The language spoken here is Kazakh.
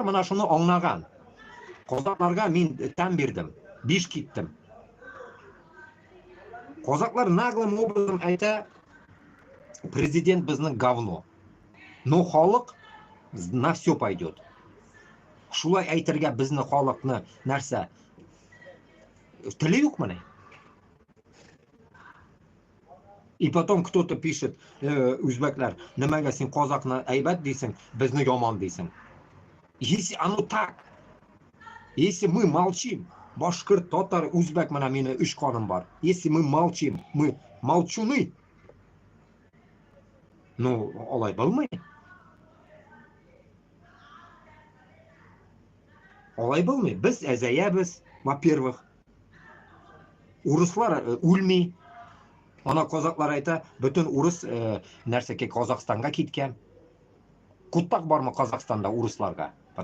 мына шуны аңлаган. Казакларга мен тәм бердім, 5 киттім. Казаклар наглым образом айта, президент біздің говно. Но халық на все пойдет. Шулай айтырга біздің халықны нәрсе тілі юк міне. И потом кто-то пишет, өзбеклер, немеге сен казакны әйбәт дейсің, bizni yomon дейсің. Если оно так, если мы молчим, башкирт, татар, өзбек, мына мені 3 қаным бар. Если мы молчим, мы молчуны, ну, олай болмай. Олай болмай. Біз әзәябіз, во-первых. Урыслар өлмей. Ана казаклар айта, бүтін урыс нәрсеке Қазақстанға кеткен. Куттак бармы Қазақстанда урысларға?